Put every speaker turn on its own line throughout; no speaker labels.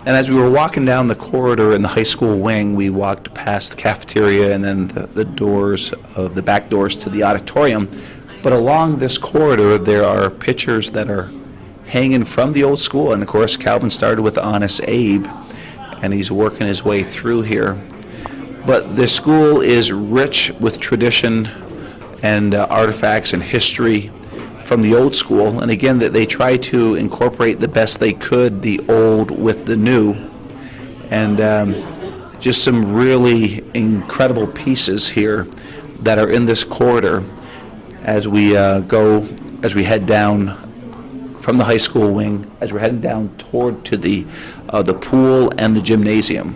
And as we were walking down the corridor in the high school wing, we walked past the cafeteria and then the doors of the back doors to the auditorium. But along this corridor, there are pictures that are hanging from the old school. And of course, Calvin started with Honest Abe, and he's working his way through here. But the school is rich with tradition and artifacts and history from the old school, and again that they try to incorporate the best they could the old with the new, and just some really incredible pieces here that are in this corridor as we head down from the high school wing, as we're heading down toward to the pool and the gymnasium.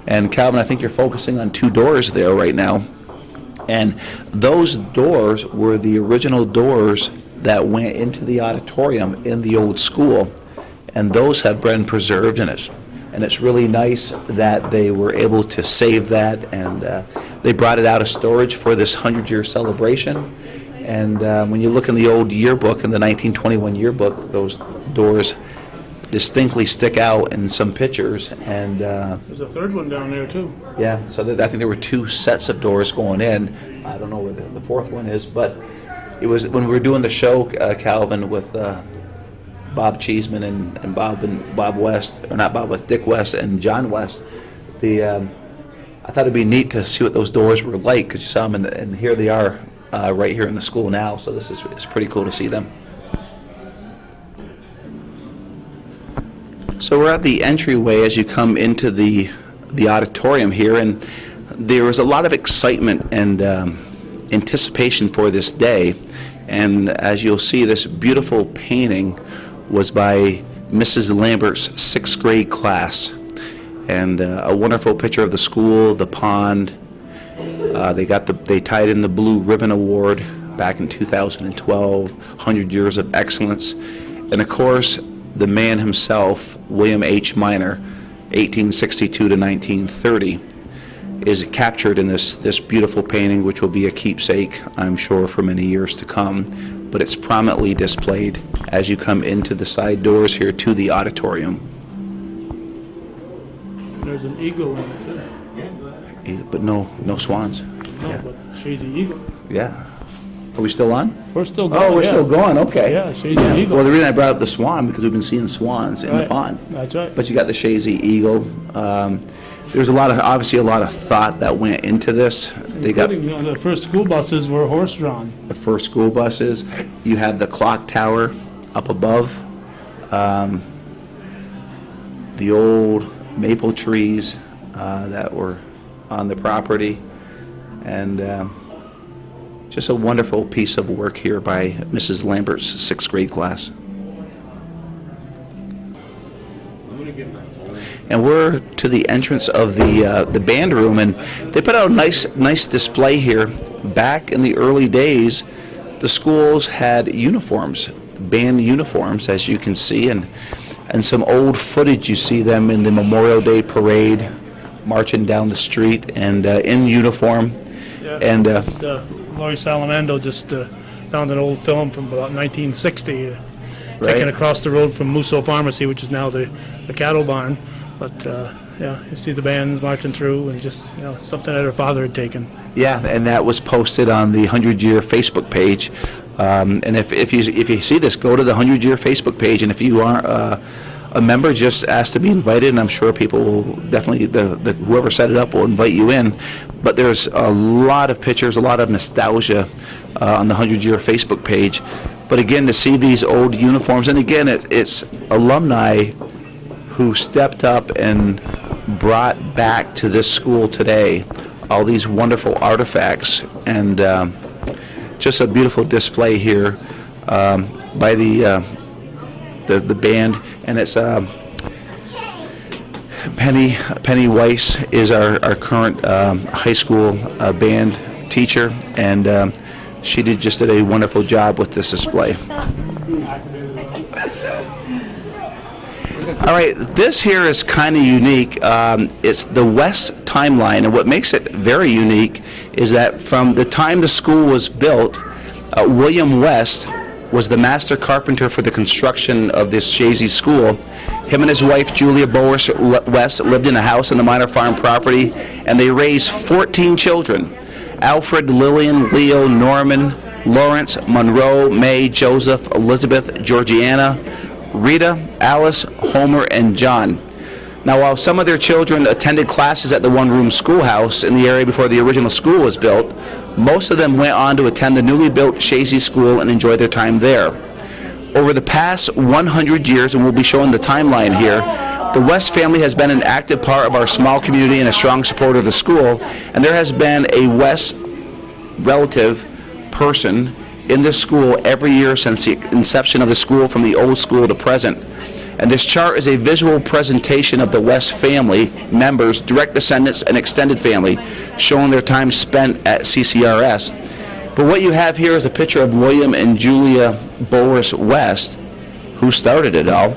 And Calvin, I think you're focusing on two doors there right now, and those doors were the original doors that went into the auditorium in the old school, and those have been preserved in it. And it's really nice that they were able to save that, and they brought it out of storage for this 100-year celebration. And when you look in the old yearbook, in the 1921 yearbook, those doors distinctly stick out in some pictures. And
there's a third one down there too.
Yeah, so I think there were two sets of doors going in. I don't know where the fourth one is, but it was when we were doing the show, Calvin, with Bob Cheeseman and Bob West, or not Bob West, Dick West and John West. I thought it'd be neat to see what those doors were like, because you saw them, and here they are right here in the school now. So this is pretty cool to see them. So we're at the entryway as you come into the auditorium here, and there was a lot of excitement and anticipation for this day. And as you'll see, this beautiful painting was by Mrs. Lambert's 6th grade class, and a wonderful picture of the school, the pond. They tied in the Blue Ribbon Award back in 2012, 100 Years of Excellence, and of course the man himself, William H. Minor, 1862 to 1930. Is captured in this beautiful painting, which will be a keepsake, I'm sure, for many years to come. But it's prominently displayed as you come into the side doors here to the auditorium.
There's an eagle in it too.
But no swans.
No,
Yeah.
but Chazy Eagle.
Yeah. Are we still on?
We're still going.
Oh, we're still going. Okay.
Yeah, Chazy Eagle.
Well, the reason I brought up the swan, because we've been seeing swans in the pond.
That's right.
But you got the Chazy Eagle. There's obviously a lot of thought that went into this. They got
the first school buses were horse-drawn.
the first school buses. You had the clock tower up above. The old maple trees that were on the property. And just a wonderful piece of work here by Mrs. Lambert's 6th grade class. And we're to the entrance of the band room, and they put out a nice display here. Back in the early days, the schools had uniforms, band uniforms, as you can see, and some old footage. You see them in the Memorial Day parade, marching down the street and in uniform.
Yeah.
And
Laurie Salamando just found an old film from about 1960,
Right.
taken across the road from Musso Pharmacy, which is now the cattle barn. But yeah, you see the bands marching through, and just something that her father had taken.
yeah, and that was posted on the 100-year Facebook page. And if you see this, go to the 100-year Facebook page, and if you aren't a member, just ask to be invited, and I'm sure people will definitely, whoever set it up will invite you in. But there's a lot of pictures, a lot of nostalgia on the 100-year Facebook page. But again, to see these old uniforms, and again, it's alumni who stepped up and brought back to this school today all these wonderful artifacts, and just a beautiful display here by the band. And it's Penny Weiss is our current high school band teacher, and she did a wonderful job with this display. All right, this here is kind of unique. It's the West timeline, and what makes it very unique is that from the time the school was built, William West was the master carpenter for the construction of this Chazy school, Him and his wife, Julia Boris West, lived in a house on the Minor Farm property, and they raised 14 children: Alfred, Lillian, Leo, Norman, Lawrence, Monroe, May, Joseph, Elizabeth, Georgiana, Rita, Alice, Homer, and John. Now, while some of their children attended classes at the one-room schoolhouse in the area before the original school was built, most of them went on to attend the newly built Chazy School and enjoy their time there. Over the past 100 years, and we'll be showing the timeline here, the West family has been an active part of our small community and a strong supporter of the school, and there has been a West relative person in this school every year since the inception of the school, from the old school to present. And this chart is a visual presentation of the West family members, direct descendants, and extended family, showing their time spent at CCRS. But what you have here is a picture of William and Julia Boris West, who started it all.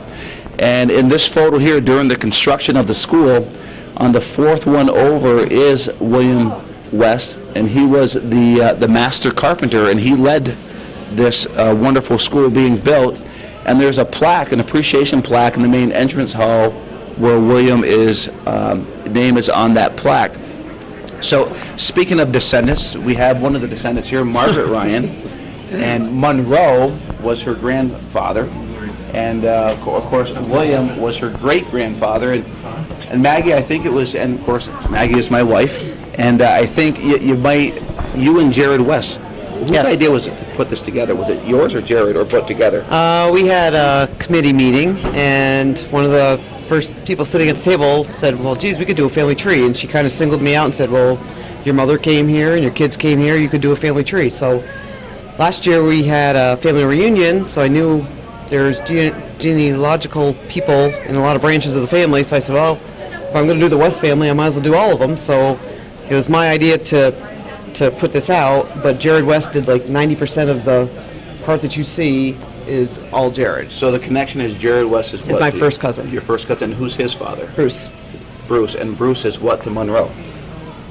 And in this photo here, during the construction of the school, on the fourth one over is William West, and he was the master carpenter, and he led this wonderful school being built. And there's a plaque, an appreciation plaque, in the main entrance hall where William name is on that plaque. So, speaking of descendants, we have one of the descendants here, Margaret Ryan, and Monroe was her grandfather, and of course William was her great-grandfather, and Maggie, I think it was, and of course Maggie is my wife, and I think you and Jared West, whose idea was it to put this together? Was it yours or Jared, or put together?
We had a committee meeting, and one of the first people sitting at the table said, well, geez, we could do a family tree. And she kind of singled me out and said, well, your mother came here and your kids came here, you could do a family tree. So last year we had a family reunion, so I knew there's genealogical people in a lot of branches of the family, so I said, well, if I'm going to do the West family, I might as well do all of them. So it was my idea to put this out, but Jared West did like 90% of the part that you see is all Jared.
So the connection is Jared West is what?
It's my first cousin.
Your first cousin. Who's his father?
Bruce.
Bruce. And Bruce is what to Monroe?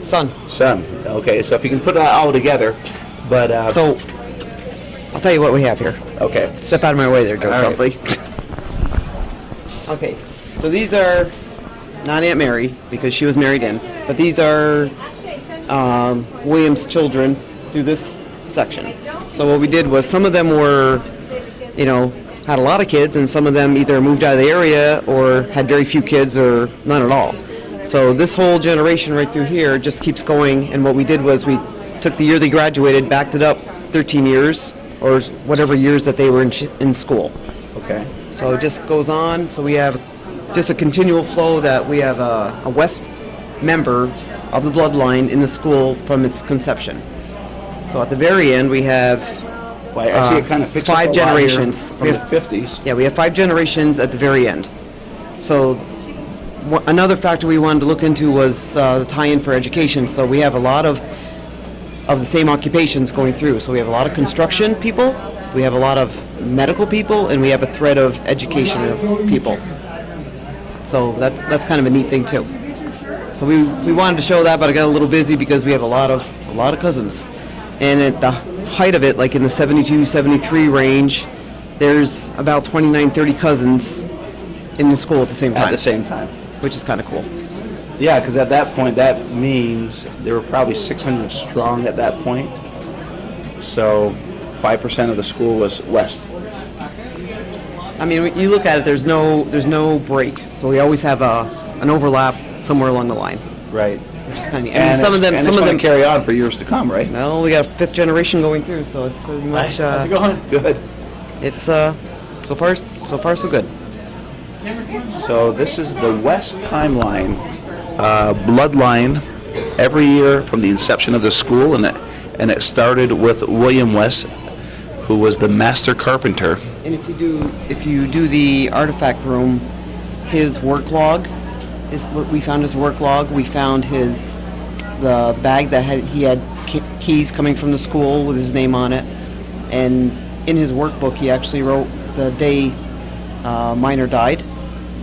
Son.
Son. Okay, so if you can put that all together, but...
So, I'll tell you what we have here.
Okay.
Step out of my way there, Joe
All right.
Okay, so these are not Aunt Mary, because she was married in, but these are William's children through this section. So what we did was, some of them were, had a lot of kids, and some of them either moved out of the area or had very few kids or none at all. So this whole generation right through here just keeps going, and what we did was we took the year they graduated, backed it up 13 years, or whatever years that they were in school.
Okay.
So it just goes on, so we have just a continual flow that we have a West member of the bloodline in the school from its conception. So at the very end, we have
I see it kind of fixed up a
5
lot
generations.
here from the 50s.
Yeah, we have 5 generations at the very end. So another factor we wanted to look into was the tie-in for education. So we have a lot of the same occupations going through. So we have a lot of construction people, we have a lot of medical people, and we have a thread of education people. So that's kind of a neat thing too. So we wanted to show that, but I got a little busy because we have a lot of cousins. And at the height of it, like in the 72, 73 range, there's about 29, 30 cousins in the school at the same time.
At the same time.
Which is kind of cool.
Yeah, because at that point, that means there were probably 600 strong at that point. So 5% of the school was West.
I mean, when you look at it, there's no break. So we always have an overlap somewhere along the line.
Right.
Which is kind of neat.
And
some of them
carry on for years to come, right?
Well, we got a 5th generation going through, so it's pretty much.
How's it going? Good.
It's so far so good.
So this is the West timeline, bloodline, every year from the inception of the school, and it started with William West, who was the master carpenter.
And if you do the artifact room, his work log is what we found. His work log. We found the bag that he had keys coming from the school with his name on it, and in his workbook he actually wrote the day Minor died.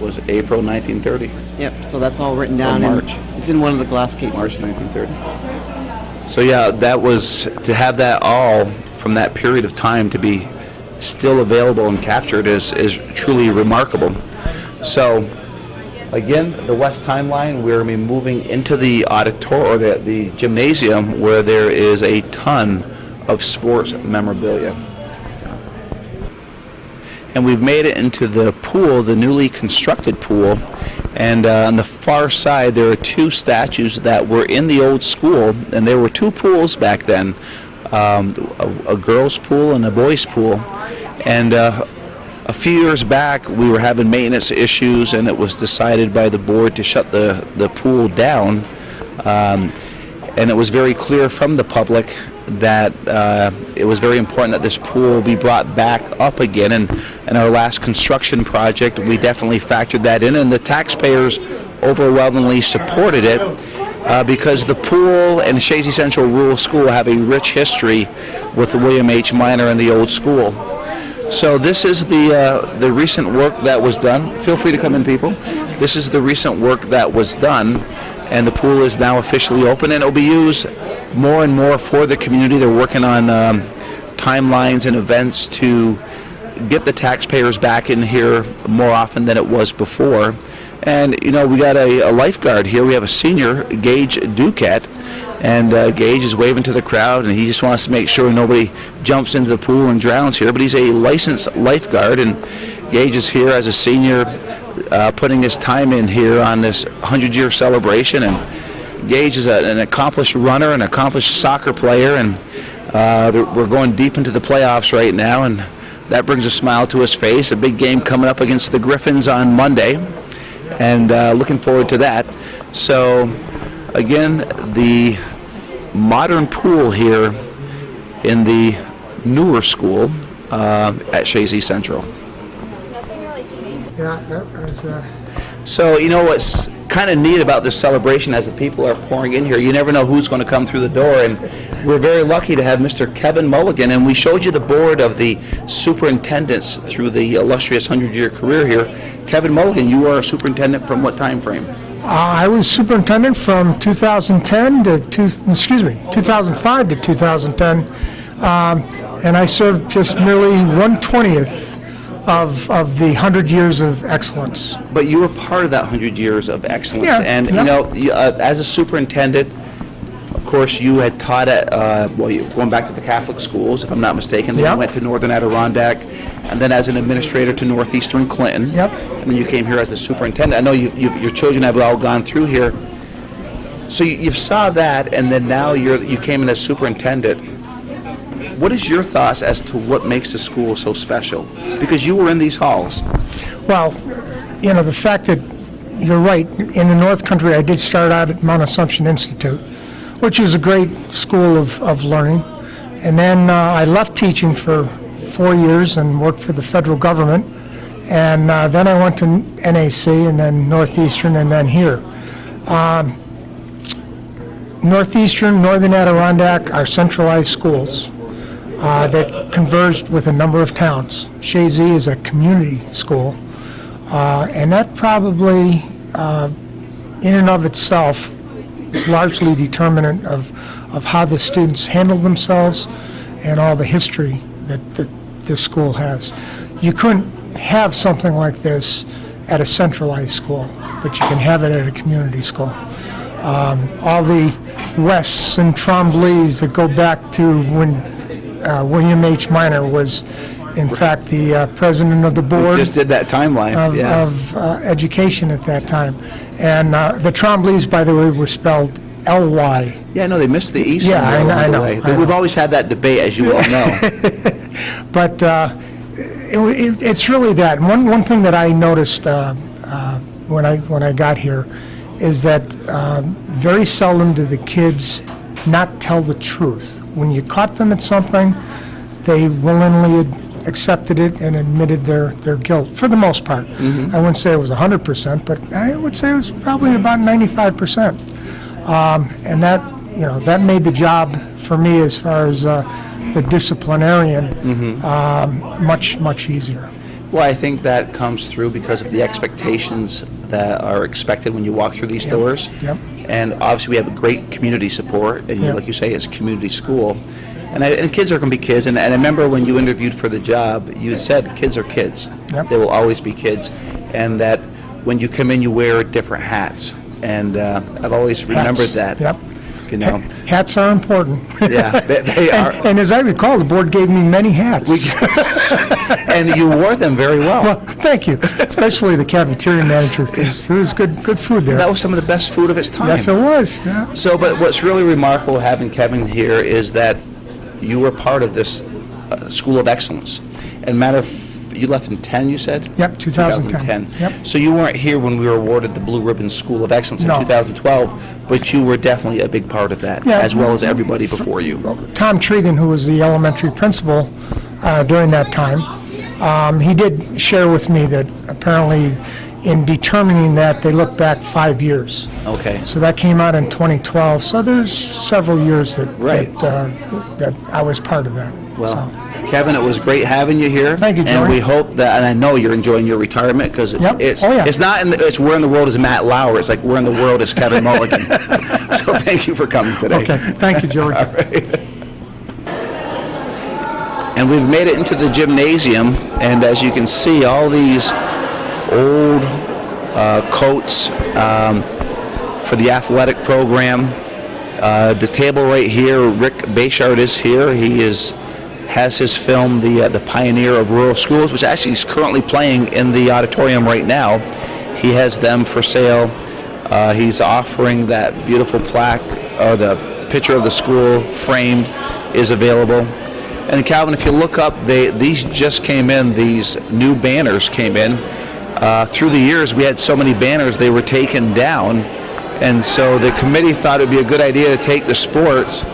Was it April 1930?
Yep. So that's all written down.
Or March.
It's in one of the glass cases.
March 1930. So yeah, that was, to have that all from that period of time to be still available and captured is truly remarkable. So, again, the west timeline, we're going to be moving into the auditorium, or the gymnasium, where there is a ton of sports memorabilia. And we've made it into the pool, the newly constructed pool. And on the far side, there are two statues that were in the old school, and there were two pools back then, a girls' pool and a boys' pool. And a few years back, we were having maintenance issues, and it was decided by the board to shut the pool down. And it was very clear from the public that it was very important that this pool be brought back up again. And in our last construction project, we definitely factored that in, and the taxpayers overwhelmingly supported it because the pool and Chazy Central Rural School have a rich history with William H. Minor and the old school. So this is the recent work that was done. Feel free to come in, people. This is the recent work that was done, and the pool is now officially open, and it will be used more and more for the community. They're working on timelines and events to get the taxpayers back in here more often than it was before. And, you know, we got a lifeguard here. We have a senior, Gage Duquette, and Gage is waving to the crowd, and he just wants to make sure nobody jumps into the pool and drowns here. But he's a licensed lifeguard, and Gage is here as a senior, putting his time in here on this 100-year celebration. And Gage is an accomplished runner, an accomplished soccer player, and we're going deep into the playoffs right now, and that brings a smile to his face. A big game coming up against the Griffins on Monday, and looking forward to that. So, again, the modern pool here in the newer school at Chazy Central.
Yeah, that was,
So, you know what's kind of neat about this celebration as the people are pouring in here, you never know who's going to come through the door, and we're very lucky to have Mr. Kevin Mulligan, and we showed you the board of the superintendents through the illustrious 100-year career here. Kevin Mulligan, you are a superintendent from what time frame?
I was superintendent from 2010 to 2005 to 2010, and I served just merely 1/20th of the 100 years of excellence.
But you were part of that 100 years of excellence,
Yeah,
and
yeah.
you know, as a superintendent, of course, you had taught at going back to the Catholic schools, if I'm not mistaken. Then
Yep.
you went to Northern Adirondack, and then as an administrator to Northeastern Clinton.
Yep.
And then you came here as a superintendent. I know your children have all gone through here. So you saw that, and then now you came in as superintendent. What is your thoughts as to what makes the school so special? Because you were in these halls.
Well, you know, the fact that you're right, in the North Country, I did start out at Mount Assumption Institute, which is a great school of learning. And then I left teaching for 4 years and worked for the federal government. And then I went to NAC and then Northeastern and then here. Northeastern, Northern Adirondack are centralized schools that converged with a number of towns. Chazy is a community school, and that probably, in and of itself, is largely determinant of how the students handle themselves and all the history that this school has. You couldn't have something like this at a centralized school, but you can have it at a community school. All the Wests and Trombleys that go back to when William H. Minor was, in fact, the president of the board
Just did that timeline.
of education at that time. And the Trombleys, by the way, were spelled L-Y.
Yeah, no, they missed the East.
Yeah,
End
I
along the
know,
way.
I know.
We've always had that debate, as you all know.
But it's really that. One thing that I noticed when I got here is that very seldom do the kids not tell the truth. When you caught them at something, they willingly accepted it and admitted their guilt, for the most part. I wouldn't say it was 100%, but I would say it was probably about 95%. And that, you know, that made the job for me as far as the disciplinarian much easier.
Well, I think that comes through because of the expectations that are expected when you walk through these doors.
Yep.
And obviously we have great community support, and
Yep.
like you say, it's a community school. And kids are going to be kids, and I remember when you interviewed for the job, you said kids are kids.
Yep.
They will always be kids. and that when you come in, you wear different hats. And I've always remembered
Hats.
that.
Yep.
You know,
Hats are important.
yeah, they are.
And as I recall, the board gave me many hats.
And you wore them very well.
Well, thank you, especially the cafeteria manager, because there was good food there.
That was some of the best food of its time.
Yes, it was, yeah.
So, but what's really remarkable having Kevin here is that you were part of this School of Excellence. And matter of, you left in 10, you said?
Yep, 2010. Yep.
So you weren't here when we were awarded the Blue Ribbon School of Excellence in
No.
2012, but you were definitely a big part of that,
Yeah.
as well as everybody before you.
Tom Tregan, who was the elementary principal during that time, he did share with me that apparently in determining that, they looked back 5 years.
Okay.
So that came out in 2012, so there's several years that,
Right.
that I was part of that.
Well,
So,
Kevin, it was great having you here.
Thank you,
And
Joey.
we hope that, and I know you're enjoying your retirement, because
Yep.
it's,
Oh, yeah.
it's not, it's where in the world is Matt Lauer, it's like where in the world is Kevin Mulligan. So thank you for coming today.
Okay, thank you, Joey.
All right. And we've made it into the gymnasium, and as you can see, all these old coats for the athletic program. The table right here, Rick Bayshard is here. He has his film, the Pioneer of Rural Schools, which actually is currently playing in the auditorium right now. He has them for sale. He's offering that beautiful plaque, or the picture of the school framed is available. And Calvin, if you look up, these just came in, these new banners came in. Through the years, we had so many banners, they were taken down. And so the committee thought it would be a good idea to take the sports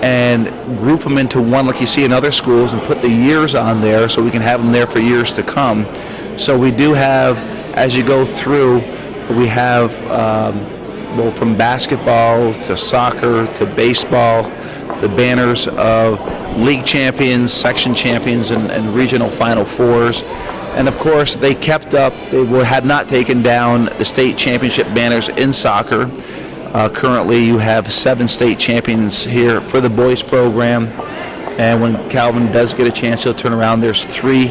and group them into one like you see in other schools and put the years on there so we can have them there for years to come. So we do have, as you go through, we have well, from basketball to soccer to baseball, the banners of league champions, section champions, and regional Final Fours. And of course, they kept up, had not taken down the state championship banners in soccer. Currently, you have 7 state champions here for the boys program. And when Calvin does get a chance, he'll turn around. There's 3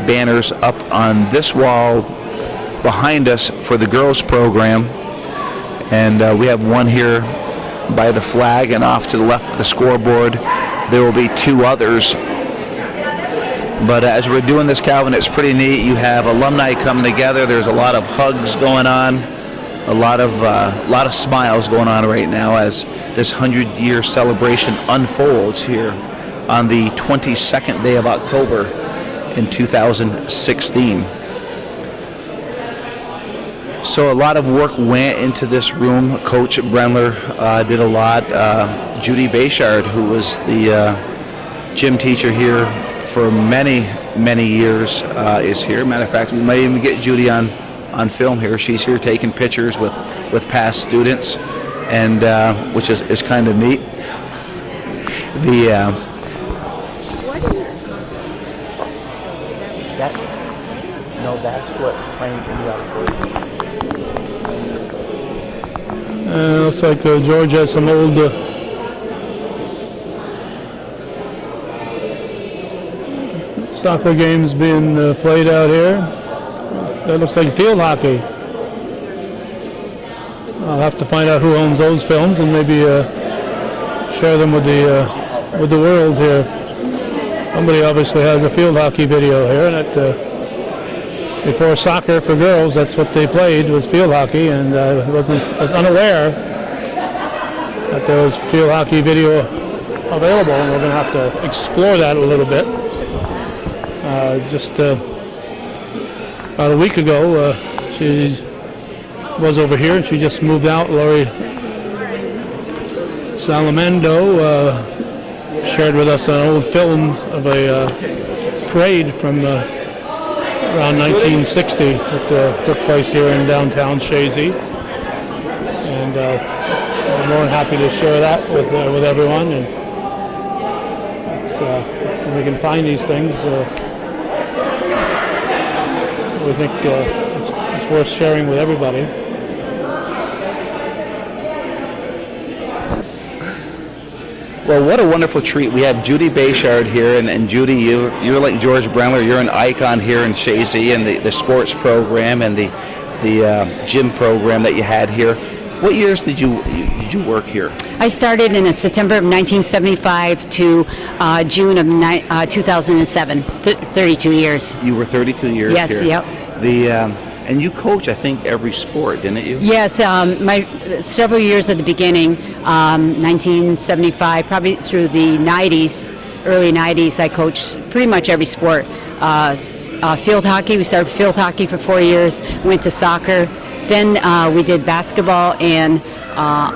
banners up on this wall behind us for the girls program. And we have one here by the flag, and off to the left of the scoreboard, there will be 2 others. But as we're doing this, Calvin, it's pretty neat. You have alumni coming together. There's a lot of hugs going on, a lot of smiles going on right now as this 100-year celebration unfolds here on the 22nd day of October in 2016. So a lot of work went into this room. Coach Brendler did a lot. Judy Bayshard, who was the gym teacher here for many, many years, is here. Matter of fact, we might even get Judy on film here. She's here taking pictures with past students, and which is kind of neat. That's what framed in the auditorium.
Looks like George has some old soccer games being played out here. That looks like field hockey. I'll have to find out who owns those films and maybe share them with the world here. Somebody obviously has a field hockey video here, and before soccer for girls, that's what they played, was field hockey, and I was unaware that there was field hockey video available, and we're going to have to explore that a little bit. Just about a week ago, she was over here, and she just moved out. Lori Salamendo shared with us an old film of a parade from around 1960 that took place here in downtown Chazy, and we're more than happy to share that with everyone. And it's, when we can find these things, we think it's worth sharing with everybody.
Well, what a wonderful treat. We have Judy Bayshard here, and Judy, you're like George Bremler. You're an icon here in Chazy and the sports program and the gym program that you had here. What years did you work here?
I started in September of 1975 to June of 2007, 32 years.
You were 32 years
Yes,
here.
yep.
And you coach, I think, every sport, didn't you?
Yes, my several years at the beginning, 1975, probably through the 90s, early 90s, I coached pretty much every sport. Field hockey, we started field hockey for 4 years, went to soccer. Then we did basketball and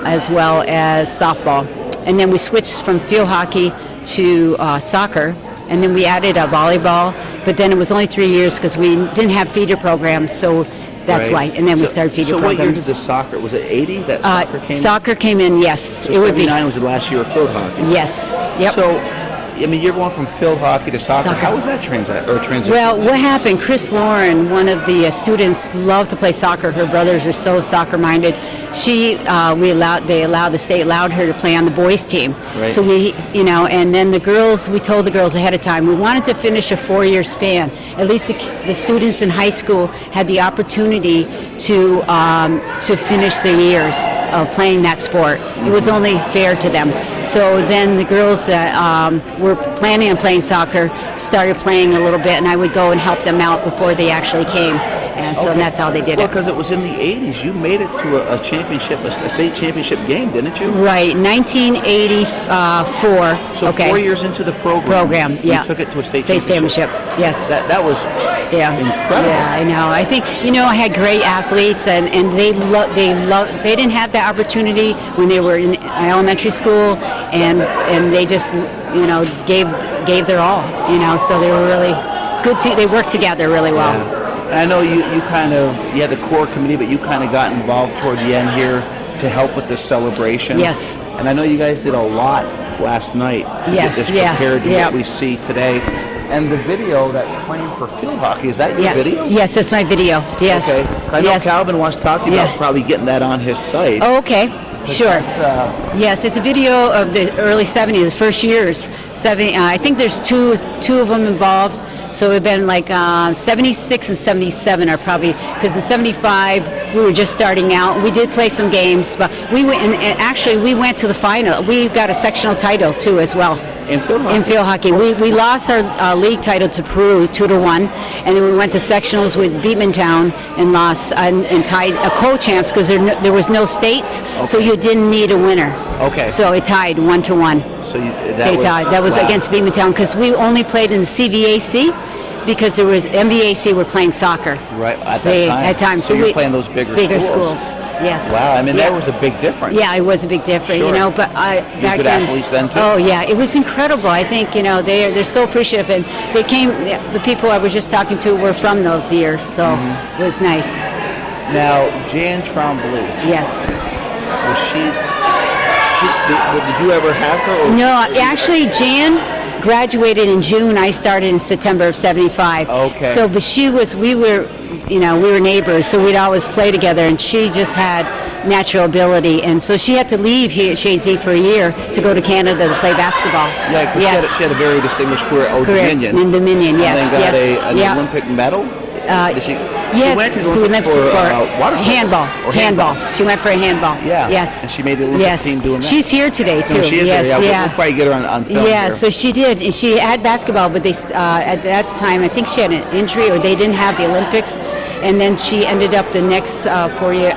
as well as softball. And then we switched from field hockey to soccer. And then we added a volleyball, but then it was only 3 years because we didn't have feeder programs, so that's
Right.
why. And then we started feeder
So what year did
programs.
the soccer, was it 80 that soccer came?
Soccer came in, yes.
So
It would be.
79 was the last year of field hockey.
Yes, yep.
So, I mean, you're going from field hockey to soccer.
Soccer.
How was that transition?
Well, what happened, Chris Lauren, one of the students, loved to play soccer. Her brothers are so soccer-minded. The state allowed her to play on the boys' team.
Right.
So and then the girls, we told the girls ahead of time, we wanted to finish a 4-year span. At least the students in high school had the opportunity to finish their years of playing that sport. It was only fair to them. So then the girls that were planning on playing soccer started playing a little bit, and I would go and help them out before they actually came. And so that's how they did
Well,
it.
because it was in the 80s. You made it to a championship, a state championship game, didn't you?
Right, 1984.
So
okay.
4 years into the program,
yeah.
You took it to a state
State
championship.
championship, yes.
That was incredible.
Yeah, I know. I think I had great athletes, and they didn't have that opportunity when they were in elementary school, and they just gave their all. So they were really good. They worked together really well.
Yeah. And I know you had the core committee, but you kind of got involved toward the end here to help with this celebration.
Yes.
And I know you guys did a lot last night to
Yes,
get this
yes,
prepared to
yeah.
what we see today. And the video that's playing for field hockey, is that your video?
Yes, that's my video. Yes.
Okay. I know
Yes.
Calvin wants to talk to you
Yeah.
about probably getting that on his site.
Oh, okay. Sure.
That's,
Yes, it's a video of the early 70s, the first years. I think there's two of them involved. So it's been like 76 and 77 are probably, because in 75 we were just starting out. We did play some games, but we went, and actually we went to the final. We got a sectional title too as well.
In field hockey?
In field hockey. We lost our league title to Peru 2-1, and then we went to sectionals with Beatmantown and lost and tied co-champs because there was no states, so you didn't need a winner.
Okay.
So it tied 1-1.
So
That was
wow.
against Beatmantown because we only played in the CVAC because there was MVAC were playing soccer.
Right, at
See,
that time.
At
So you're playing those bigger schools.
Yes.
Wow, I mean,
Yeah.
that was a big difference.
Yeah, it was a big difference,
Sure.
but back
good
then.
athletes then, too?
Oh yeah, it was incredible. I think they're so appreciative, and they came. The people I was just talking to were from those years, so
Mm-hmm.
it was nice.
Now, Jan Trombley,
Yes.
was did you ever have her? Or
No, actually, Jan graduated in June. I started in September of '75.
Okay.
So, but we were neighbors, so we'd always play together, and she just had natural ability, and so she had to leave here at Chazy for a year to go to Canada to play basketball.
Yeah, 'cause she had a very distinguished career at Old
Correct.
Dominion.
In Dominion, yes,
And then got
yes.
an
Yeah.
Olympic medal? Did she
Yes,
went to the
so we
Olympics
went for
water polo
handball.
or
Handball. She went for a handball.
Yeah.
Yes.
And she made the Olympic
yes.
team doing that.
She's here today too.
No, she is
yes.
there.
Yeah.
We'll probably get her on film
Yeah,
here.
so she did. And she had basketball, but they at that time I think she had an injury, or they didn't have the Olympics. And then she ended up the next 4 year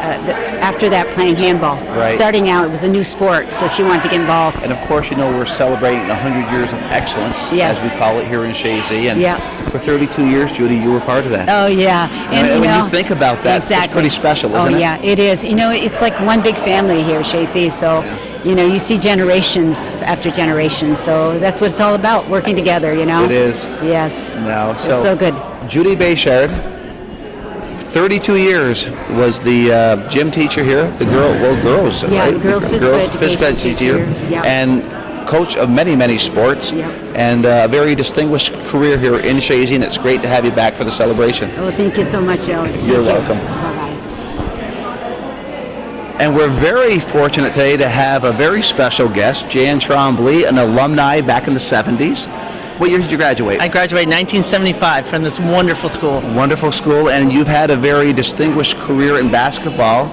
after that playing handball.
Right.
Starting out, it was a new sport, so she wanted to get involved.
And of course, we're celebrating 100 years of excellence,
Yes.
as we call it here in Chazy. And
Yeah.
for 32 years, Judy, you were part of that.
Oh yeah,
And when you think about that, it's
exactly.
pretty special, isn't it?
Oh yeah, it is. It's like one big family here, Chazy. So, you see generations after generations. So that's what it's all about, working together.
It is.
Yes.
Now,
It's so good.
Judy Bayshard, 32 years was the gym teacher here. Girls,
Yeah,
right?
girls physical education
teacher,
yeah.
and coach of many, many sports,
Yeah.
and a very distinguished career here in Chazy, and it's great to have you back for the celebration.
Oh, thank you so much, Joe.
You're welcome.
Bye-bye.
And we're very fortunate today to have a very special guest, Jan Trombley, an alumni back in the 70s. What year did you graduate?
I graduated in 1975 from this wonderful school.
Wonderful school, and you've had a very distinguished career in basketball.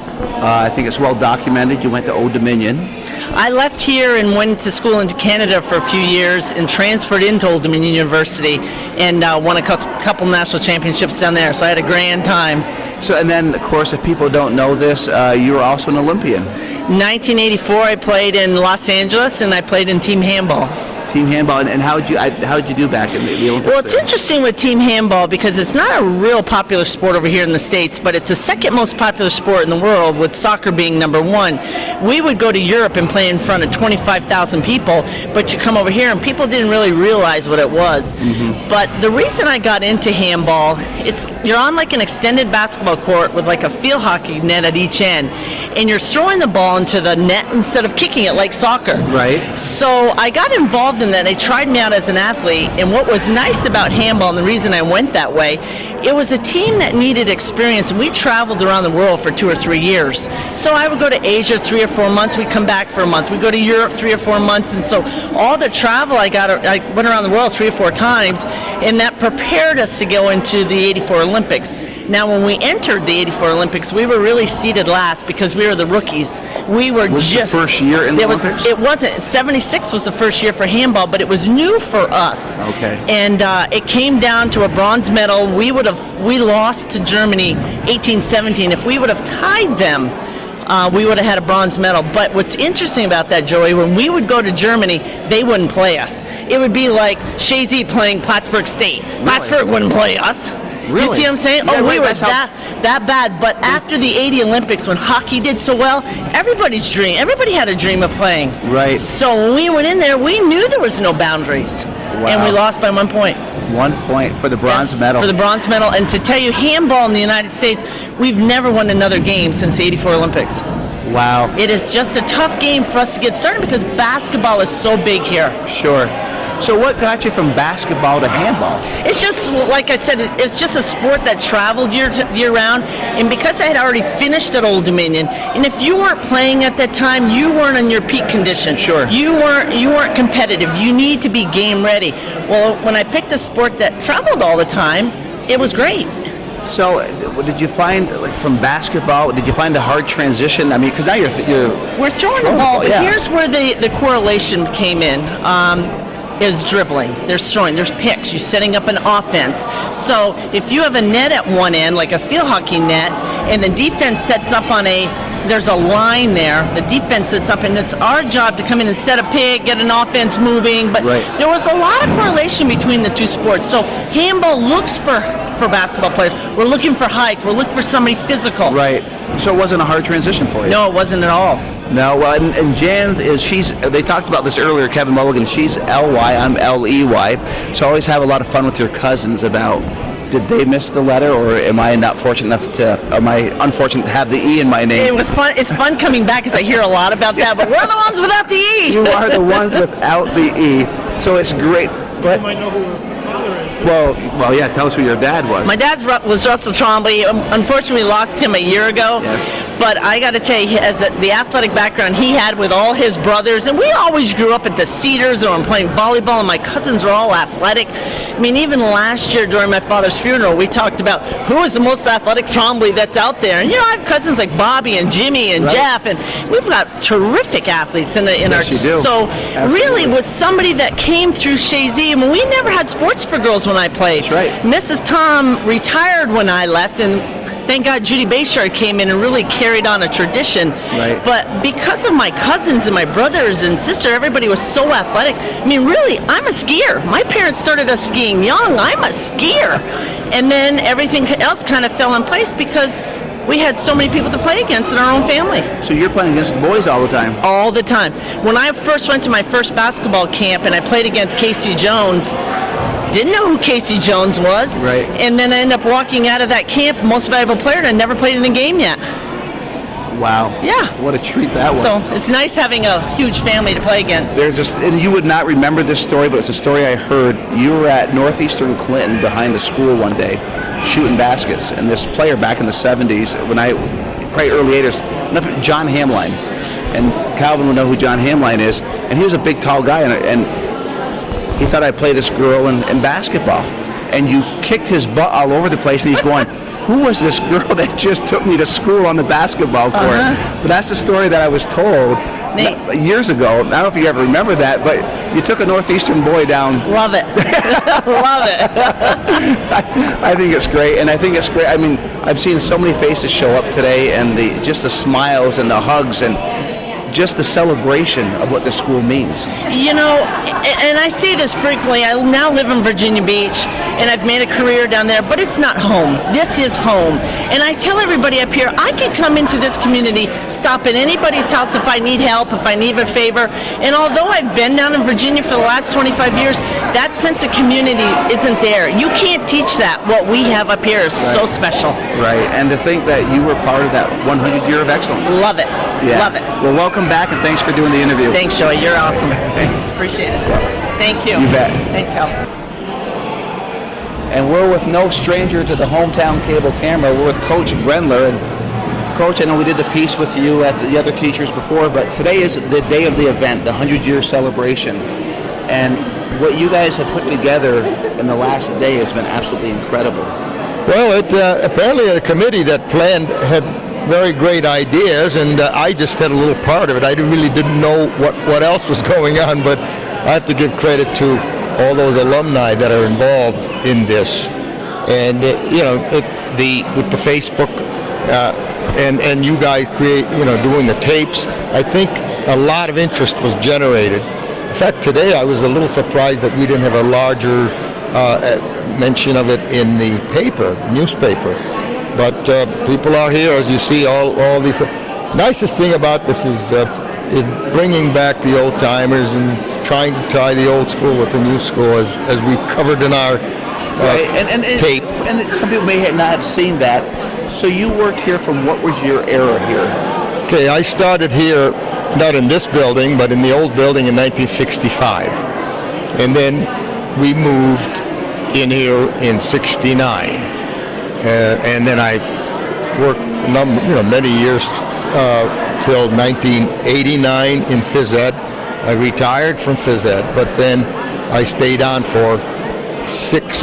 I think it's well documented. You went to Old Dominion.
I left here and went to school into Canada for a few years and transferred into Old Dominion University and won a couple national championships down there, so I had a grand time.
So, and then, of course, if people don't know this, you were also an Olympian.
1984, I played in Los Angeles, and I played in team handball.
Team handball, and how did you do back in the Olympics?
Well, it's interesting with team handball because it's not a real popular sport over here in the States, but it's the second most popular sport in the world, with soccer being number one. We would go to Europe and play in front of 25,000 people, but you come over here and people didn't really realize what it was. Mm-hmm. But the reason I got into handball, you're on like an extended basketball court with like a field hockey net at each end, and you're throwing the ball into the net instead of kicking it like soccer.
Right.
So I got involved in that. They tried me out as an athlete, and what was nice about handball, and the reason I went that way, it was a team that needed experience, and we traveled around the world for 2 or 3 years. So I would go to Asia 3 or 4 months, we'd come back for a month, we'd go to Europe 3 or 4 months, and so all the travel I went around the world 3 or 4 times, and that prepared us to go into the '84 Olympics. Now, when we entered the '84 Olympics, we were really seated last because we were the rookies. We were
Was the first year in the Olympics?
It wasn't. '76 was the first year for handball, but it was new for us.
Okay.
And it came down to a bronze medal. We lost to Germany 18-17. If we would have tied them, we would have had a bronze medal. But what's interesting about that, Joey, when we would go to Germany, they wouldn't play us. It would be like Chazy playing Plattsburgh State. Really? Plattsburgh wouldn't play us.
Really?
You see what I'm saying?
Yeah,
we were
that's
that bad. But after the '80 Olympics, when hockey did so well, everybody had a dream of playing.
Right.
So when we went in there, we knew there was no boundaries.
Wow.
And we lost by 1 point.
1 point for the bronze medal.
For the bronze medal. And to tell you, handball in the United States, we've never won another game since the '84 Olympics.
Wow.
It is just a tough game for us to get started because basketball is so big here.
Sure. So what got you from basketball to handball?
It's just, like I said, it's just a sport that traveled year round, and because I had already finished at Old Dominion, and if you weren't playing at that time, you weren't in your peak condition.
Sure.
You weren't competitive. You need to be game ready. Well, when I picked a sport that traveled all the time, it was great.
So, did you find, like, from basketball, did you find a hard transition? I mean, because now
we're throwing the ball, but
yeah.
Here's where the correlation came in. Is dribbling, there's throwing, there's picks, you're setting up an offense. So if you have a net at one end, like a field hockey net, and the defense sets up on there's a line there, the defense sets up, and it's our job to come in and set a pick, get an offense moving, but
right.
There was a lot of correlation between the two sports. So handball looks for basketball players. We're looking for height, we're looking for somebody physical.
Right. So it wasn't a hard transition for you?
No, it wasn't at all.
No, well, and Jan they talked about this earlier, Kevin Mulligan, she's L-Y, I'm L-E-Y, so I always have a lot of fun with your cousins about, did they miss the letter, or am I unfortunate to have the E in my name?
It was fun. It's fun coming back because I hear a lot about that, but we're the ones without the E.
You are the ones without the E, so it's great. But
You might know who her father is.
Well, yeah, tell us who your dad was.
My dad was Russell Trombley. Unfortunately, we lost him a year ago.
Yes.
But I got to tell you, the athletic background he had with all his brothers, and we always grew up at the Cedars or playing volleyball, and my cousins are all athletic. I mean, even last year during my father's funeral, we talked about who is the most athletic Trombley that's out there. And, I have cousins like Bobby and Jimmy and
right.
Jeff, and we've got terrific athletes in our
you do.
So
Absolutely.
really, with somebody that came through Chazy, I mean, we never had sports for girls when I played.
That's right.
Mrs. Tom retired when I left, and thank God Judy Bayshard came in and really carried on a tradition.
Right.
But because of my cousins and my brothers and sister, everybody was so athletic. I mean, really, I'm a skier. My parents started us skiing young. I'm a skier. And then everything else kind of fell in place because we had so many people to play against in our own family.
So you're playing against boys all the time?
All the time. When I first went to my first basketball camp and I played against Casey Jones, didn't know who Casey Jones was.
Right.
And then I ended up walking out of that camp, most valuable player, and I never played in a game yet.
Wow.
Yeah.
What a treat that was.
So it's nice having a huge family to play against.
And you would not remember this story, but it's a story I heard. You were at Northeastern Clinton behind the school one day, shooting baskets, and this player back in the 70s, probably early 80s, John Hamline. And Calvin will know who John Hamline is. And he was a big, tall guy, and he thought I'd play this girl in basketball. And you kicked his butt all over the place, and he's going, who was this girl that just took me to school on the basketball court? But that's the story that I was told years ago. I don't know if you ever remember that, but you took a Northeastern boy down.
Love it. Love it.
I think it's great, and I think it's great. I mean, I've seen so many faces show up today, and just the smiles and the hugs and just the celebration of what the school means.
You know, and I say this frequently, I now live in Virginia Beach, and I've made a career down there, but it's not home. This is home. And I tell everybody up here, I can come into this community, stop at anybody's house if I need help, if I need a favor. And although I've been down in Virginia for the last 25 years, that sense of community isn't there. You can't teach that. What we have up here is so special.
Right, and to think that you were part of that 100 year of excellence.
Love it.
Yeah.
Love it.
Well, welcome back, and thanks for doing the interview.
Thanks, Joey. You're awesome.
Thanks.
Appreciate it. Thank you.
You bet.
Thanks, Hal.
And we're with no stranger to the hometown cable camera. We're with Coach Brendler. And Coach, I know we did the piece with you at the other teachers before, but today is the day of the event, the 100-year celebration. And what you guys have put together in the last day has been absolutely incredible.
Well, apparently the committee that planned had very great ideas, and I just had a little part of it. I really didn't know what else was going on, but I have to give credit to all those alumni that are involved in this. And with the Facebook and you guys doing the tapes, I think a lot of interest was generated. In fact, today I was a little surprised that we didn't have a larger mention of it in the paper, the newspaper. But people are here, as you see, all these. Nicest thing about this is bringing back the old timers and trying to tie the old school with the new school, as we covered in our tape.
And some people may not have seen that. So you worked here from what was your era here?
Okay, I started here, not in this building, but in the old building in 1965. And then we moved in here in 69. And then I worked many years till 1989 in phys ed. I retired from phys ed, but then I stayed on for 6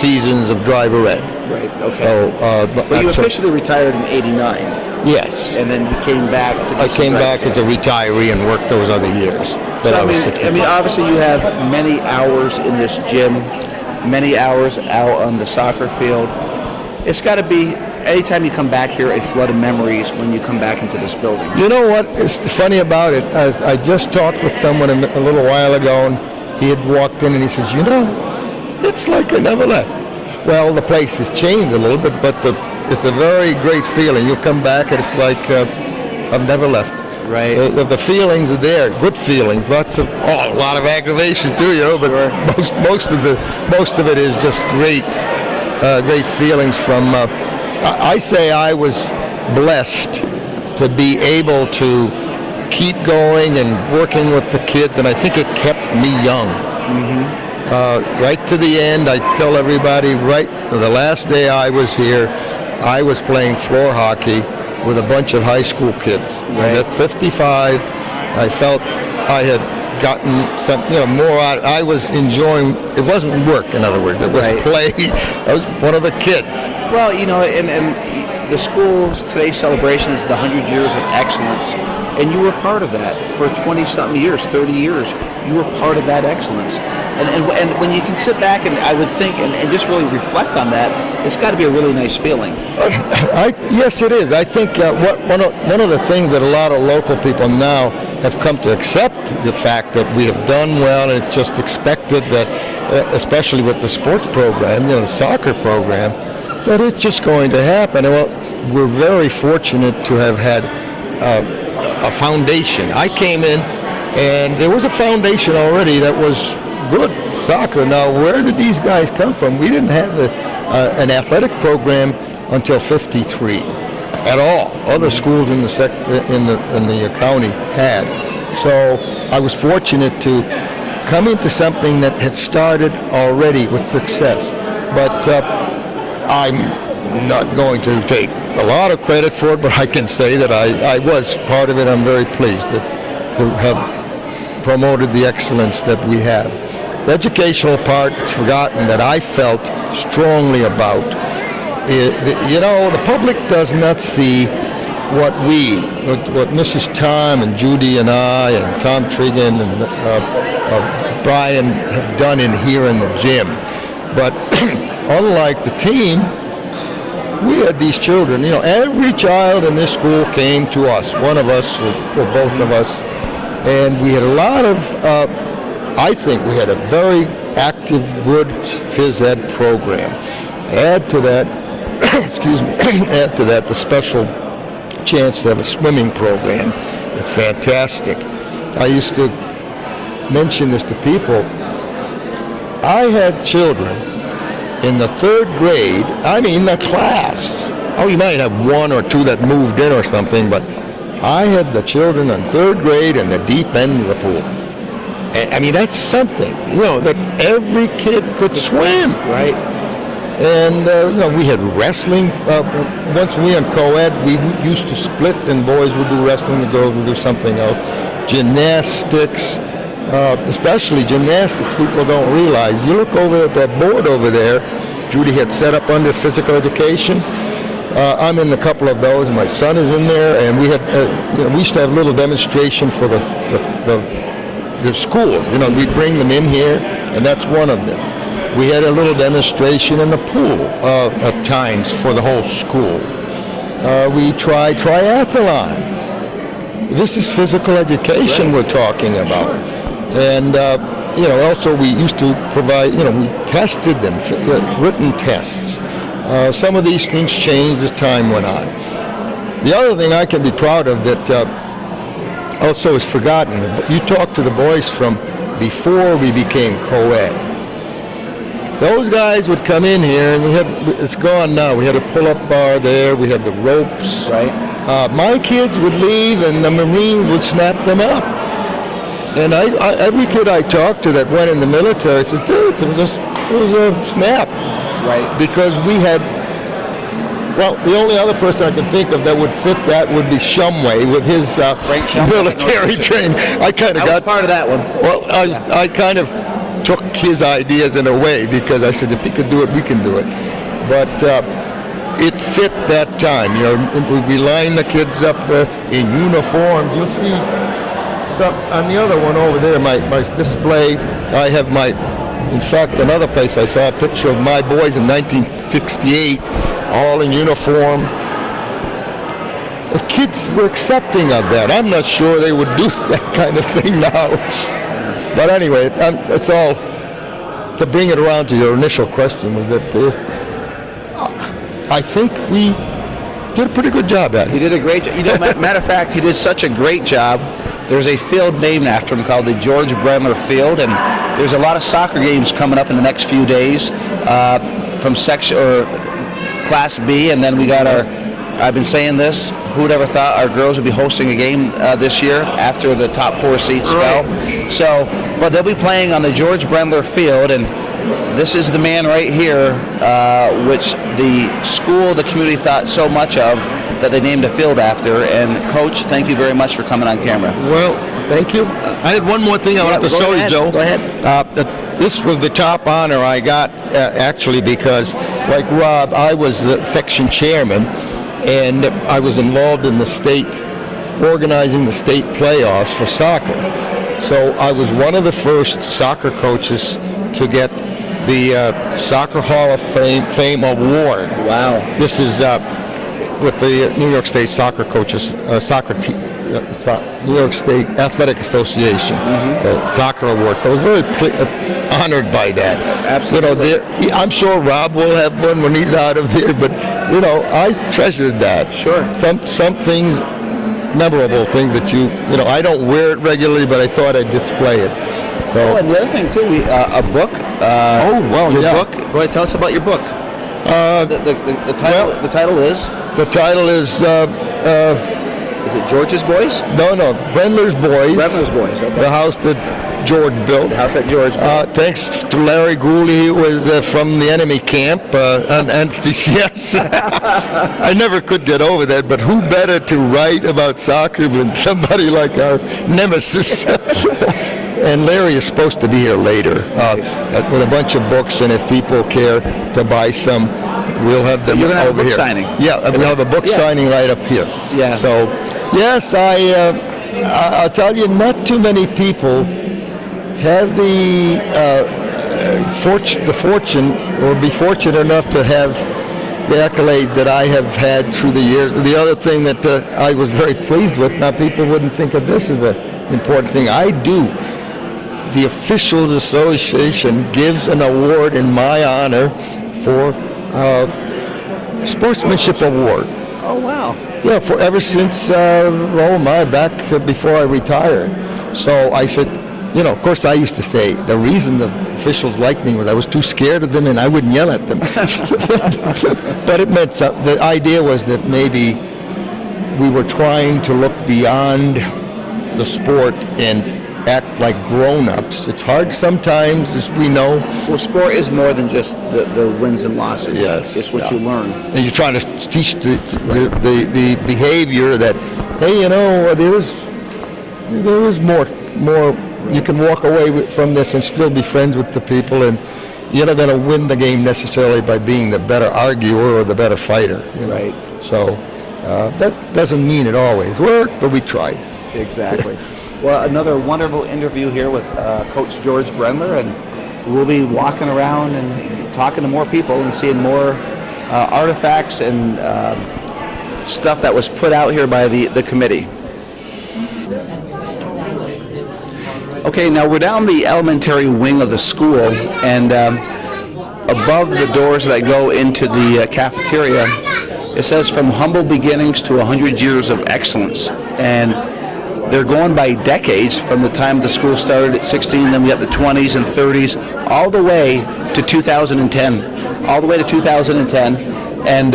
seasons of driver ed.
Right. Okay.
So,
but you officially retired in '89.
Yes.
And then you came back.
I came back as a retiree and worked those other years.
I mean, obviously you have many hours in this gym, many hours out on the soccer field. It's got to be, anytime you come back here, a flood of memories when you come back into this building.
You know what is funny about it? I just talked with someone a little while ago, and he had walked in and he says, it's like I never left. Well, the place has changed a little bit, but it's a very great feeling. You come back and it's like I've never left.
Right.
The feelings are there, good feelings. A lot of aggravation too, but most of it is just great feelings from. I say I was blessed to be able to keep going and working with the kids, and I think it kept me young. Mm-hmm. Right to the end, I tell everybody, right the last day I was here, I was playing floor hockey with a bunch of high school kids.
Right.
And at 55, I felt I had gotten some, more out. I was enjoying. It wasn't work, in other words. It was play. I was one of the kids.
Well, and the school's today's celebration is the 100 years of excellence, and you were part of that for 20-something years, 30 years. You were part of that excellence. And when you can sit back and I would think and just really reflect on that, it's got to be a really nice feeling.
Yes, it is. I think one of the things that a lot of local people now have come to accept the fact that we have done well, and it's just expected that, especially with the sports program, the soccer program, that it's just going to happen. Well, we're very fortunate to have had a foundation. I came in, and there was a foundation already that was good soccer. Now, where did these guys come from? We didn't have an athletic program until '53 at all. Other schools in the county had. So I was fortunate to come into something that had started already with success. But I'm not going to take a lot of credit for it, but I can say that I was part of it. I'm very pleased to have promoted the excellence that we have. The educational part is forgotten that I felt strongly about. The public does not see what Mrs. Tom and Judy and I and Tom Trigan and Brian have done in here in the gym. But unlike the team, we had these children. Every child in this school came to us, one of us or both of us, and we had a lot of, I think we had a very active, good phys ed program. Add to that, add to that the special chance to have a swimming program. It's fantastic. I used to mention this to people. I had children in the 3rd grade, the class. Oh, you might have 1 or 2 that moved in or something, but I had the children in 3rd grade in the deep end of the pool. That's something, that every kid could swim.
Right.
And, we had wrestling. Once we in co-ed, we used to split, and boys would do wrestling, and girls would do something else. Gymnastics, especially gymnastics, people don't realize. You look over at that board over there, Judy had set up under physical education. I'm in a couple of those. My son is in there, and we had, we used to have a little demonstration for the school. We'd bring them in here, and that's one of them. We had a little demonstration in the pool at times for the whole school. We tried triathlon. This is physical education we're talking about. And, also we used to provide, we tested them, written tests. Some of these things changed as time went on. The other thing I can be proud of that also is forgotten, you talk to the boys from before we became co-ed. Those guys would come in here, and it's gone now. We had a pull-up bar there. We had the ropes.
Right.
My kids would leave, and the Marine would snap them up. And every kid I talked to that went in the military said, dude, it was a snap.
Right.
Because we had, the only other person I can think of that would fit that would be Shumway with his military training. I kind of got
part of that one.
Well, I kind of took his ideas in a way, because I said if he could do it, we can do it. But it fit that time. We line the kids up in uniform. You'll see on the other one over there, my display. I have in fact, another place I saw a picture of my boys in 1968, all in uniform. The kids were accepting of that. I'm not sure they would do that kind of thing now. But anyway, it's all to bring it around to your initial question. Was that I think we did a pretty good job at it.
He did a great job. Matter of fact, he did such a great job. There's a field named after him called the George Brendler Field, and there's a lot of soccer games coming up in the next few days from section or Class B, and then we got I've been saying this, who would ever thought our girls would be hosting a game this year after the top 4 seats fell. So, but they'll be playing on the George Brendler Field, and this is the man right here, which the school, the community thought so much of that they named a field after. And Coach, thank you very much for coming on camera.
Well, thank you. I had one more thing I wanted to show you, Joe.
Go ahead.
This was the top honor I got, actually, because, like Rob, I was the section chairman, and I was involved in organizing the state playoffs for soccer. So I was one of the first soccer coaches to get the Soccer Hall of Fame Award.
Wow.
This is with the New York State Soccer Coaches, New York State Athletic Association Soccer Award. So I was very honored by that.
Absolutely.
I'm sure Rob will have one when he's out of here, but I treasured that.
Sure.
Some things, memorable things that I don't wear it regularly, but I thought I'd display it. So.
And the other thing too, a book. Your book. Go ahead, tell us about your book. The title is.
The title is.
Is it George's Boys?
No, Brendler's Boys.
Brendler's Boys. Okay.
The house that George built.
The house that George built.
Thanks to Larry Gooley, who was from the enemy camp, and CCS. I never could get over that, but who better to write about soccer than somebody like our nemesis? And Larry is supposed to be here later with a bunch of books, and if people care to buy some, we'll have them
You're gonna have
over
a book
here.
signing.
Yeah, we'll have a book signing right up here.
Yeah.
So, yes, I'll tell you, not too many people have the fortune, or be fortunate enough to have the accolades that I have had through the years. The other thing that I was very pleased with, now people wouldn't think of this as an important thing, I do. The Officials Association gives an award in my honor for Sportsmanship Award.
Oh, wow.
Yeah, for ever since, back before I retired. So I said, of course I used to say the reason the officials liked me was I was too scared of them and I wouldn't yell at them. But it meant something. The idea was that maybe we were trying to look beyond the sport and act like grown-ups. It's hard sometimes, as we know.
Well, sport is more than just the wins and losses.
Yes.
It's what you learn.
And you're trying to teach the behavior that, hey, there is more. You can walk away from this and still be friends with the people, and you're not going to win the game necessarily by being the better arguer or the better fighter.
Right.
So that doesn't mean it always worked, but we tried.
Exactly. Well, another wonderful interview here with Coach George Brendler, and we'll be walking around and talking to more people and seeing more artifacts and stuff that was put out here by the committee. Okay, now we're down the elementary wing of the school, and above the doors that go into the cafeteria, it says from humble beginnings to 100 years of excellence. And they're going by decades from the time the school started at 16, then we got the 20s and 30s, all the way to 2010. And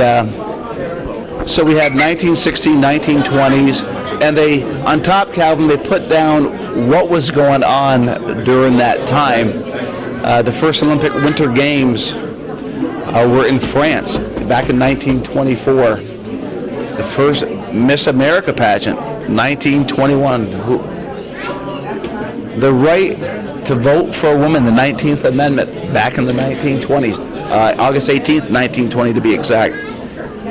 so we had 1916, 1920s, and they, on top, Calvin, they put down what was going on during that time. The first Olympic Winter Games were in France back in 1924. The first Miss America pageant, 1921. The right to vote for a woman, the 19th Amendment, back in the 1920s, August 18th, 1920 to be exact.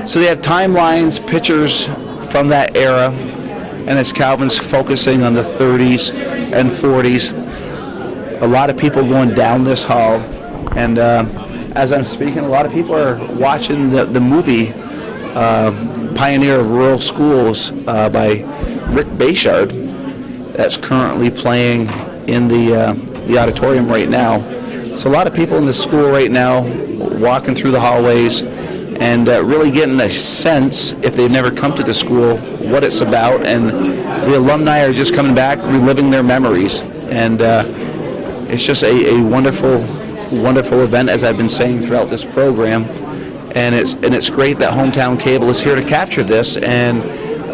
So they have timelines, pictures from that era, and as Calvin's focusing on the 30s and 40s, a lot of people going down this hall, and as I'm speaking, a lot of people are watching the movie Pioneer of Rural Schools by Rick Bayshard that's currently playing in the auditorium right now. So a lot of people in the school right now walking through the hallways and really getting a sense, if they've never come to the school, what it's about, and the alumni are just coming back, reliving their memories. And it's just a wonderful, wonderful event, as I've been saying throughout this program. And it's great that Hometown Cable is here to capture this. And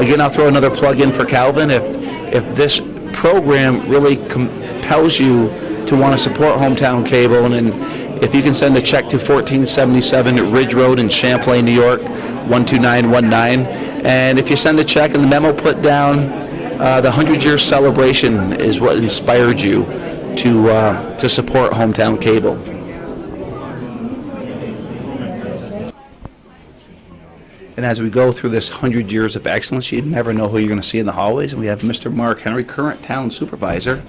again, I'll throw another plug in for Calvin. If this program really compels you to want to support Hometown Cable, and if you can send a check to 1477 Ridge Road in Champlain, New York, 12919, and if you send a check and the memo put down, the 100-year celebration is what inspired you to support Hometown Cable. And as we go through this 100 years of excellence, you never know who you're going to see in the hallways. And we have Mr. Mark Henry, current town supervisor,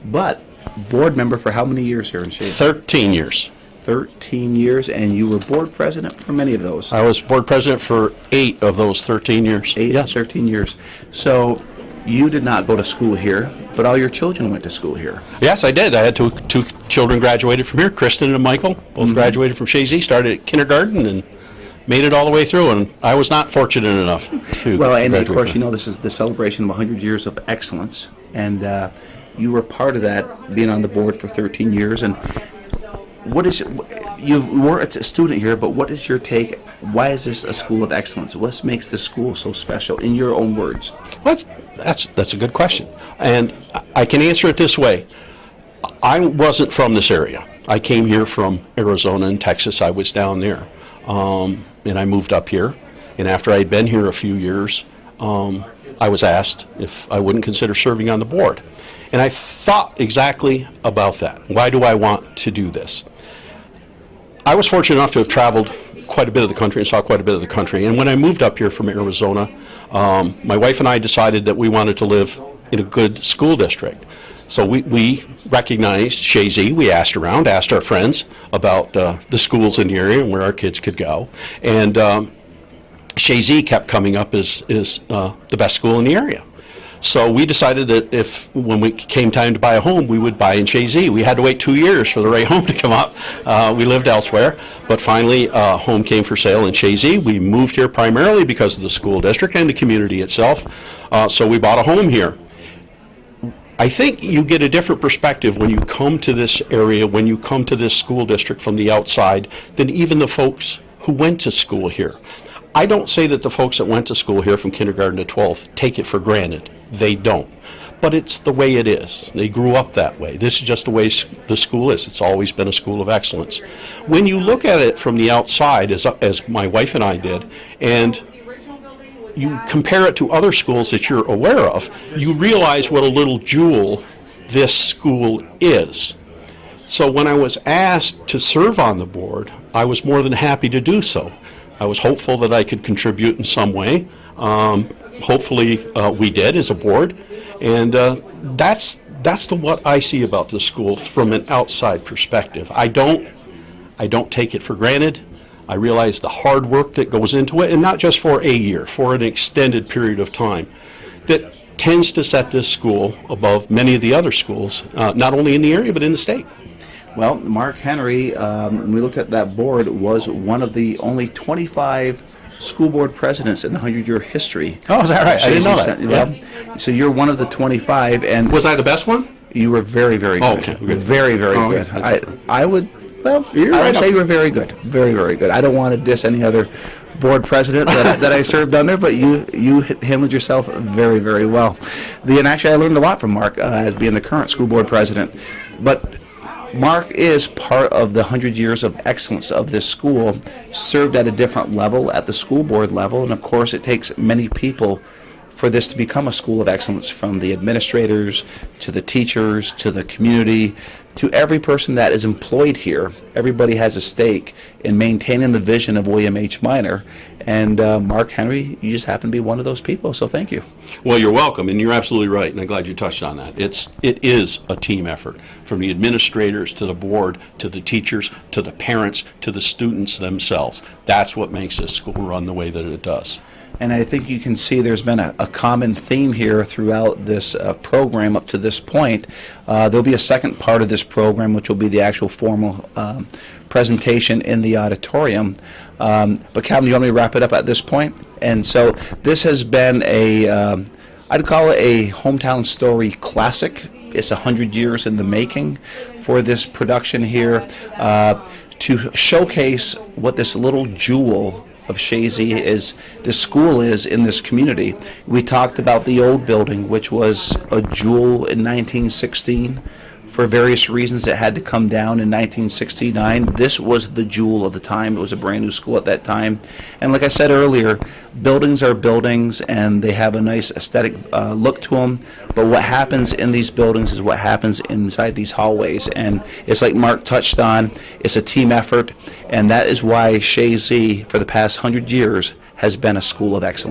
but board member for how many years here in Chazy?
13 years.
13 years, and you were board president for many of those.
I was board president for 8 of those 13 years.
13 years. So you did not go to school here, but all your children went to school here.
Yes, I did. I had two children graduated from here, Kristen and Michael, both graduated from Chazy, started at kindergarten and made it all the way through, and I was not fortunate enough to
Well, and of
graduate
course,
from-
this is the celebration of 100 years of excellence, and you were part of that, being on the board for 13 years. And what is, you were a student here, but what is your take? Why is this a school of excellence? What makes this school so special, in your own words?
Well, that's a good question, and I can answer it this way. I wasn't from this area. I came here from Arizona and Texas. I was down there. And I moved up here. And after I'd been here a few years, I was asked if I wouldn't consider serving on the board. And I thought exactly about that. Why do I want to do this? I was fortunate enough to have traveled quite a bit of the country and saw quite a bit of the country. And when I moved up here from Arizona, my wife and I decided that we wanted to live in a good school district. So we recognized Chazy. We asked around, asked our friends about the schools in the area and where our kids could go. And Chazy kept coming up as the best school in the area. So we decided that when we came time to buy a home, we would buy in Chazy. We had to wait 2 years for the right home to come up. We lived elsewhere, but finally a home came for sale in Chazy. We moved here primarily because of the school district and the community itself, so we bought a home here. I think you get a different perspective when you come to this area, when you come to this school district from the outside, than even the folks who went to school here. I don't say that the folks that went to school here from kindergarten to 12th take it for granted. They don't. But it's the way it is. They grew up that way. This is just the way the school is. It's always been a school of excellence. When you look at it from the outside, as my wife and I did, and you compare it to other schools that you're aware of, you realize what a little jewel this school is. So when I was asked to serve on the board, I was more than happy to do so. I was hopeful that I could contribute in some way. Hopefully we did as a board, and that's what I see about the school from an outside perspective. I don't take it for granted. I realize the hard work that goes into it, and not just for a year, for an extended period of time, that tends to set this school above many of the other schools, not only in the area but in the state.
Well, Mark Henry, when we looked at that board, was one of the only 25 school board presidents in the 100-year history.
Oh, is that right? I didn't know that.
Yeah. So you're one of the 25, and
Was I the best one?
you were very, very
Oh,
good.
okay, good.
Very, very
Oh,
good.
okay.
I would, well,
You're
I
right
would say
up.
you were very good. Very, very good. I don't want to diss any other board president that I served under, but you handled yourself very, very well. And actually, I learned a lot from Mark as being the current school board president. But Mark is part of the 100 years of excellence of this school, served at a different level, at the school board level, and of course it takes many people for this to become a school of excellence, from the administrators to the teachers to the community to every person that is employed here. Everybody has a stake in maintaining the vision of William H. Minor, and Mark Henry, you just happen to be one of those people, so thank you.
Well, you're welcome, and you're absolutely right, and I'm glad you touched on that. It is a team effort, from the administrators to the board to the teachers to the parents to the students themselves. That's what makes this school run the way that it does.
And I think you can see there's been a common theme here throughout this program up to this point. There'll be a second part of this program, which will be the actual formal presentation in the auditorium. But Calvin, do you want me to wrap it up at this point? And so this has been I'd call it a hometown story classic. It's 100 years in the making for this production here, to showcase what this little jewel of Chazy this school is in this community. We talked about the old building, which was a jewel in 1916. For various reasons, it had to come down in 1969. This was the jewel of the time. It was a brand new school at that time. And like I said earlier, buildings are buildings, and they have a nice aesthetic look to them. But what happens in these buildings is what happens inside these hallways. And it's like Mark touched on, it's a team effort. And that is why Chazy, for the past 100 years, has been a school of excellence.